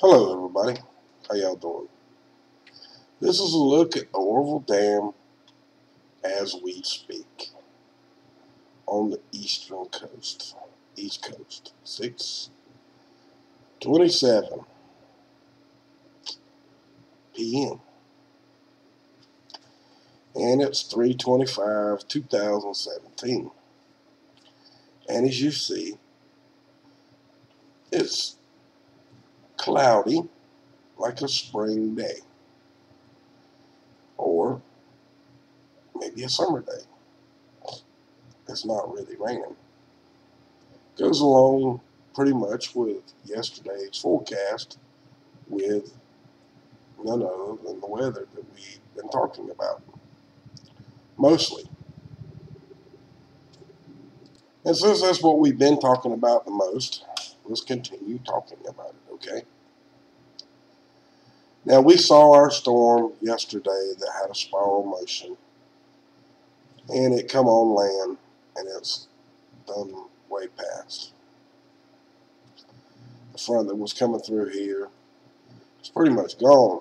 Hello everybody, how y'all doing? This is a look at the Oroville Dam as we speak on the east coast. 6:27 p.m. and it's 3/25/2017. And as you see, it's cloudy like a spring day or maybe a summer day. It's not really raining. Goes along pretty much with yesterday's forecast with none other than the weather that we've been talking about, mostly. And since that's what we've been talking about the most, let's continue talking about it, okay? Now, we saw our storm yesterday that had a spiral motion, and it come on land, and it's done way past. The front that was coming through here is pretty much gone.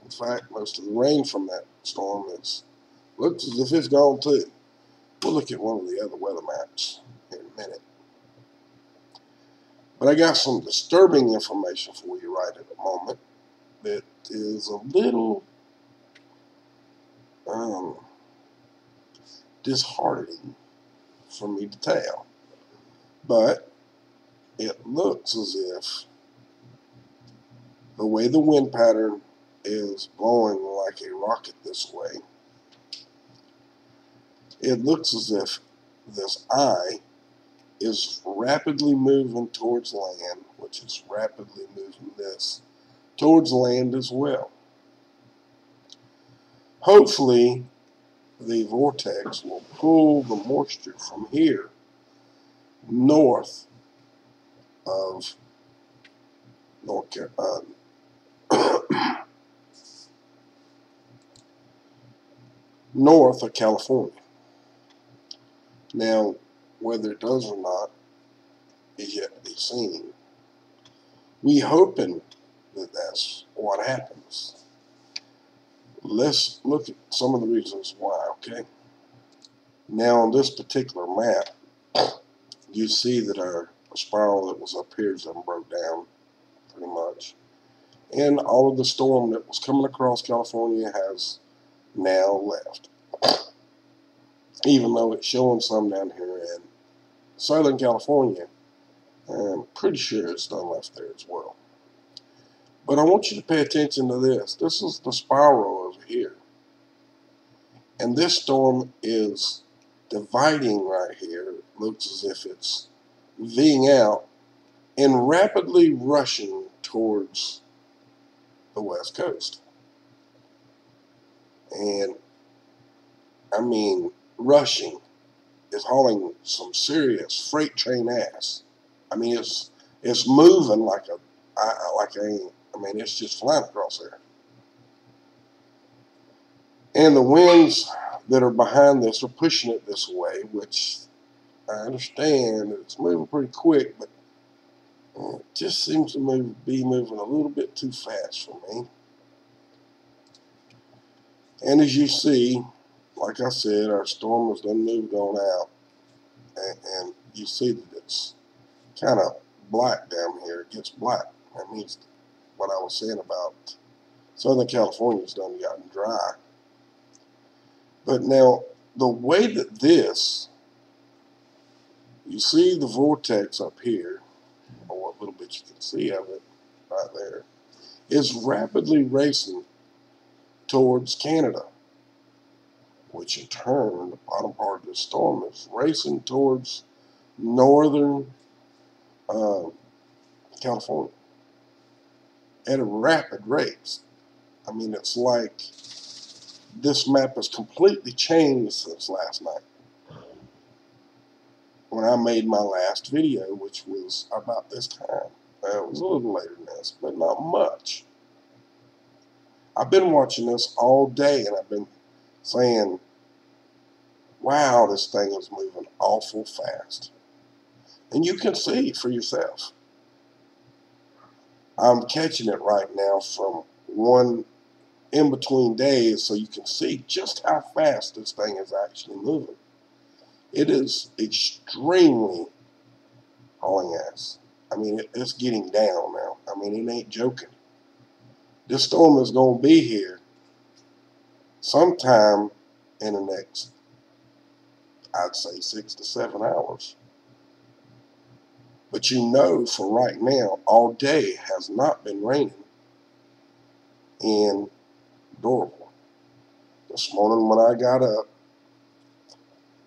In fact, most of the rain from that storm looks as if it's gone too. We'll look at one of the other weather maps in a minute. But I got some disturbing information for you right at the moment that is a little disheartening for me to tell. But it looks as if the way the wind pattern is blowing like a rocket this way, it looks as if this eye is rapidly moving towards land, which is rapidly moving this towards land as well. Hopefully, the vortex will pull the moisture from here north of North Carolina, north of California. Now, whether it does or not is yet to be seen. We hoping that that's what happens. Let's look at some of the reasons why, okay? Now, on this particular map, you see that our spiral that was up here is broke down pretty much. And all of the storm that was coming across California has now left. Even though it's showing some down here in Southern California, I'm pretty sure it's done left there as well. But I want you to pay attention to this. This is the spiral over here. And this storm is dividing right here. It looks as if it's Ving out and rapidly rushing towards the west coast. And I mean, rushing is hauling some serious freight train ass. I mean, it's moving like it's just flying across there. And the winds that are behind this are pushing it this way, which I understand that it's moving pretty quick, but it just seems to be moving a little bit too fast for me. And as you see, like I said, our storm has done moved on out, and you see that it's kind of black down here. It gets black. That means what I was saying about Southern California's done gotten dry. But now, the way that this, you see the vortex up here, or what little bit you can see of it right there, is rapidly racing towards Canada, which in turn, the bottom part of the storm is racing towards northern California at a rapid rate. I mean, it's like this map has completely changed since last night when I made my last video, which was about this time. It was a little later than this, but not much. I've been watching this all day, and I've been saying, wow, this thing is moving awful fast. And you can see for yourself. I'm catching it right now from one in between days, so you can see just how fast this thing is actually moving. It is extremely hauling ass. I mean, it's getting down now. I mean, it ain't joking. This storm is going to be here sometime in the next, I'd say, 6 to 7 hours. But you know, for right now, all day has not been raining in Oroville. This morning when I got up,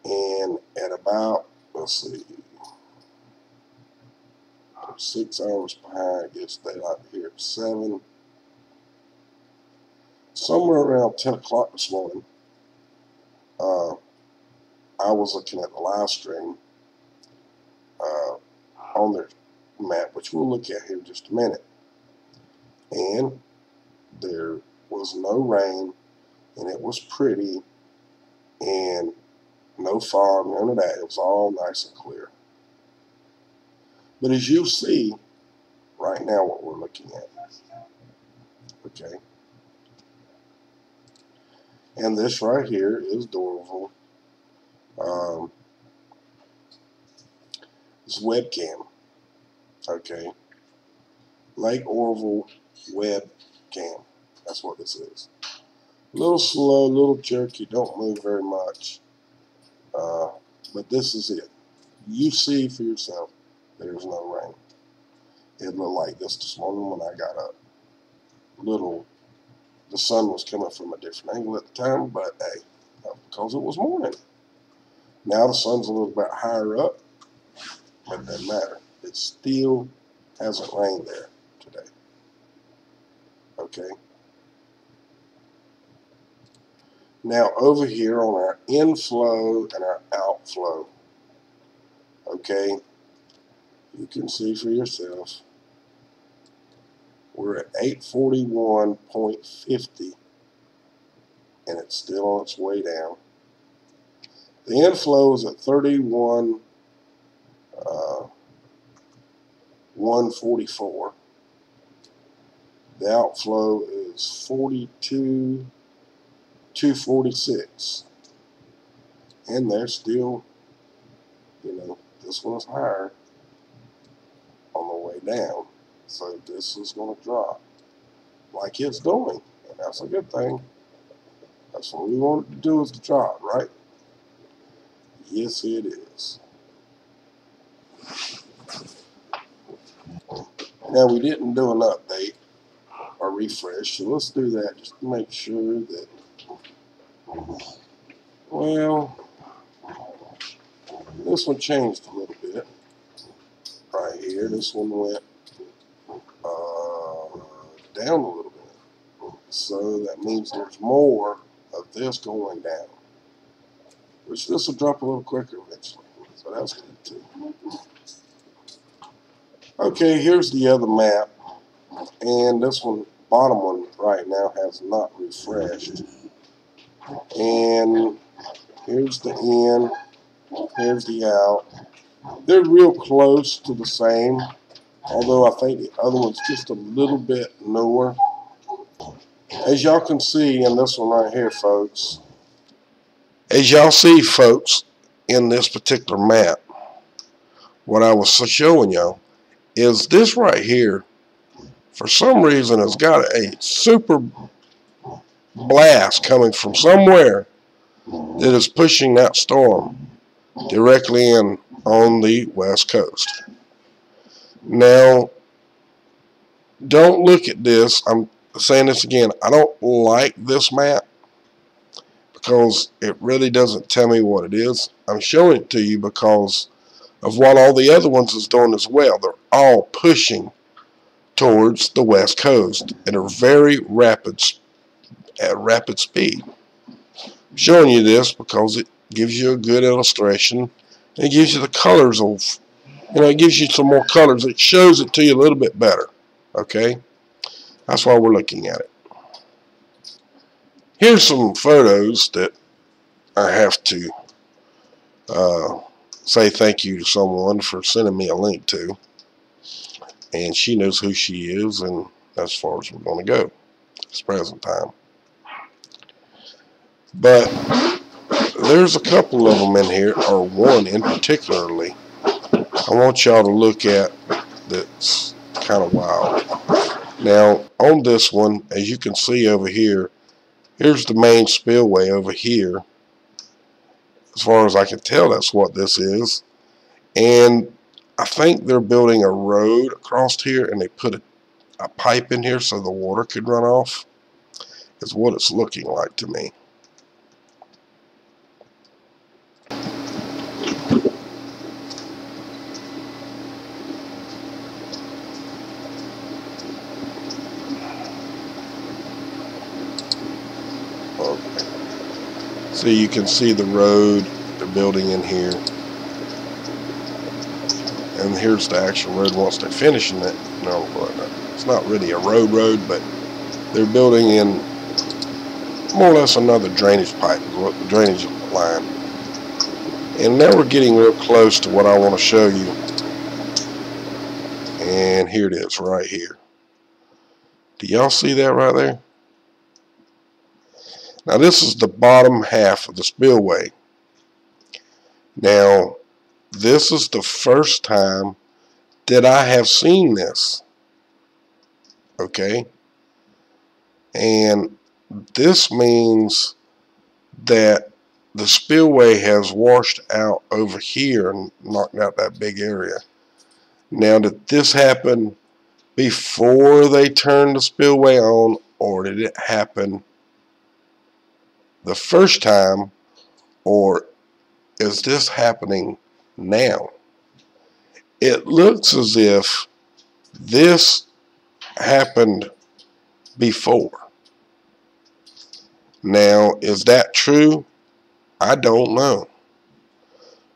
and at about, let's see, 6 hours behind, gets daylight here at 7. Somewhere around 10 o'clock this morning, I was looking at the live stream on their map, which we'll look at here in just a minute. And there was no rain, and it was pretty, and no fog, none of that. It was all nice and clear. But as you see right now, what we're looking at, okay, and this right here is Oroville. This webcam, okay, Lake Oroville webcam. That's what this is. A little slow, a little jerky, don't move very much. But this is it. You see for yourself, there's no rain. It looked like this morning when I got up. The sun was coming from a different angle at the time, but hey, because it was morning. Now the sun's a little bit higher up, but it doesn't matter. It still hasn't rained there today. Okay. Now over here on our inflow and our outflow, okay, you can see for yourself, we're at 841.50, and it's still on its way down. The inflow is at 144. The outflow is 42,246, and they're still, this one's higher on the way down, so this is going to drop like it's doing, and that's a good thing. That's what we want it to do, is to drop, right? Yes, it is. Now, we didn't do an update or refresh, so let's do that just to make sure that, well, this one changed a little bit right here. This one went down a little bit, so that means there's more of this going down, which this will drop a little quicker eventually, so that's good too. Okay, here's the other map, and this one, bottom one right now, has not refreshed. And here's the in, here's the out. They're real close to the same, although I think the other one's just a little bit newer. As y'all can see in this one right here, folks, as y'all see, folks, in this particular map, what I was showing y'all is this right here, for some reason, has got a super blast coming from somewhere that is pushing that storm directly in on the west coast. Now, don't look at this. I'm saying this again. I don't like this map because it really doesn't tell me what it is. I'm showing it to you because of what all the other ones is doing as well. They're all pushing towards the west coast at a very rapid speed. I'm showing you this because it gives you a good illustration. It gives you the colors of, it gives you some more colors. It shows it to you a little bit better. Okay? That's why we're looking at it. Here's some photos that I have to say thank you to someone for sending me a link to. and she knows who she is, and as far as we're going to go at this present time. But there's a couple of them in here, or one in particularly, I want y'all to look at that's kind of wild. Now, on this one, as you can see over here, here's the main spillway over here. As far as I can tell, that's what this is. And I think they're building a road across here, and they put a pipe in here so the water could run off. Is what it's looking like to me. Okay. So you can see the road they're building in here. And here's the actual road once they're finishing it. No, it's not really a road, but they're building in more or less another drainage pipe, drainage line. And now we're getting real close to what I want to show you. And here it is right here. Do y'all see that right there? Now this is the bottom half of the spillway. Now this is the first time that I have seen this. Okay? And this means that the spillway has washed out over here and knocked out that big area. Now, did this happen before they turned the spillway on, or did it happen the first time, or is this happening now? It looks as if this happened before. Now, is that true? I don't know.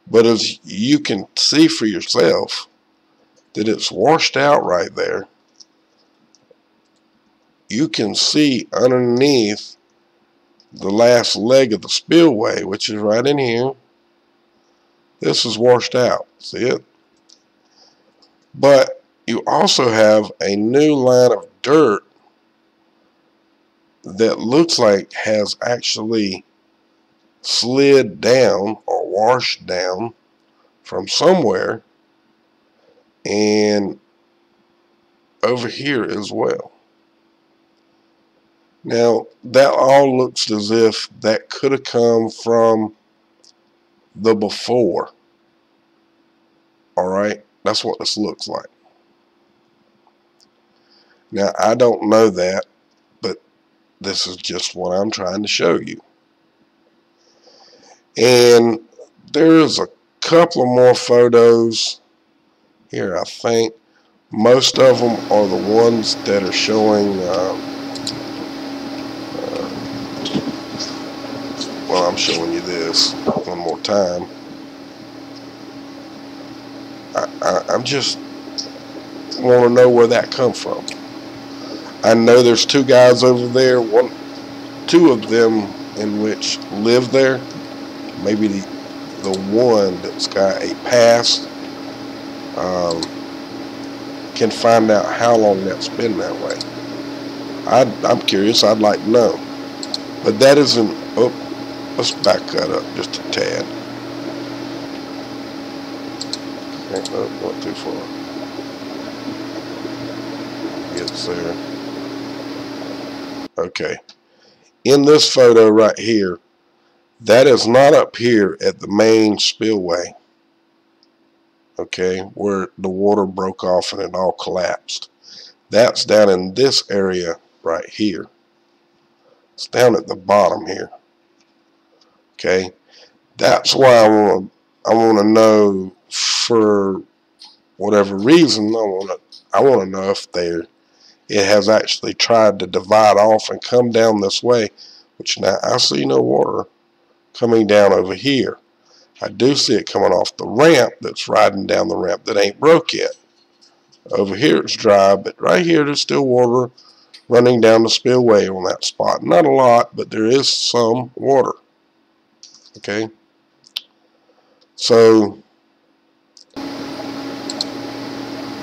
But as you can see for yourself, that it's washed out right there. You can see underneath the last leg of the spillway, which is right in here. This is washed out. See it? But you also have a new line of dirt that looks like has actually slid down or washed down from somewhere and over here as well. Now that all looks as if that could have come from the before. Alright, that's what this looks like. Now I don't know that, but this is just what I'm trying to show you. And there's a couple of more photos here. I think most of them are the ones that are showing well, I'm showing you this one more time. I'm just want to know where that come from. I know there's two guys over there, two of them in which live there. Maybe the one that's got a pass can find out how long that's been that way. I'm curious. I'd like to know. But that isn't. Oh, let's back that up just a tad. Okay, oh, not too far. Gets there. Okay. In this photo right here, that is not up here at the main spillway. Okay, where the water broke off and it all collapsed. That's down in this area right here. It's down at the bottom here. Okay, that's why I want to know, for whatever reason, I want to know if it has actually tried to divide off and come down this way, which now I see no water coming down over here. I do see it coming off the ramp that's riding down the ramp that ain't broke yet. Over here it's dry, but right here there's still water running down the spillway on that spot. Not a lot, but there is some water. Okay? So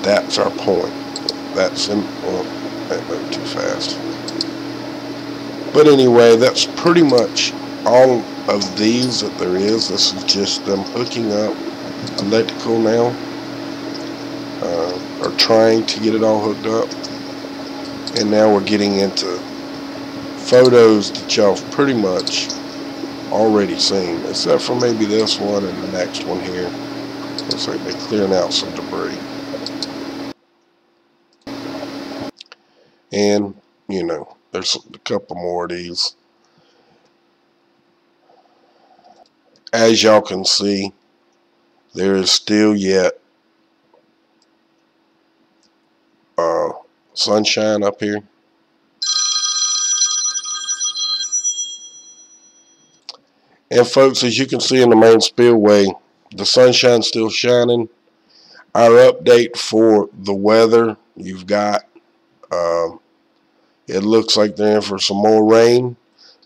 That's our point. That's in, well, that moved too fast. But anyway, that's pretty much all of these that there is. This is just them hooking up electrical now, or trying to get it all hooked up. And now we're getting into photos that y'all have pretty much already seen, except for maybe this one and the next one here. Looks like they're clearing out some debris. And, you know, there's a couple more of these. As y'all can see, there is still yet sunshine up here. And folks, as you can see in the main spillway, the sunshine's still shining. Our update for the weather, you've got, it looks like they're in for some more rain.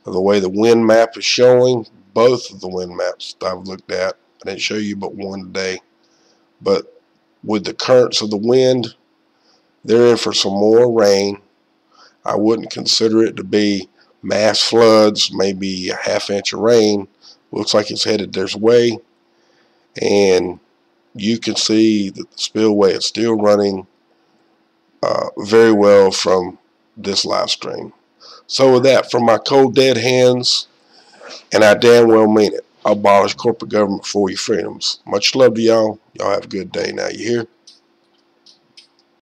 The way the wind map is showing, both of the wind maps that I've looked at, I didn't show you but one today, but with the currents of the wind, they're in for some more rain. I wouldn't consider it to be mass floods, maybe a half-inch of rain. Looks like it's headed this way, and you can see that the spillway is still running very well from this live stream. So with that, from my cold dead hands, and I damn well mean it, abolish corporate government for your freedoms. Much love to y'all. Y'all have a good day now. You hear?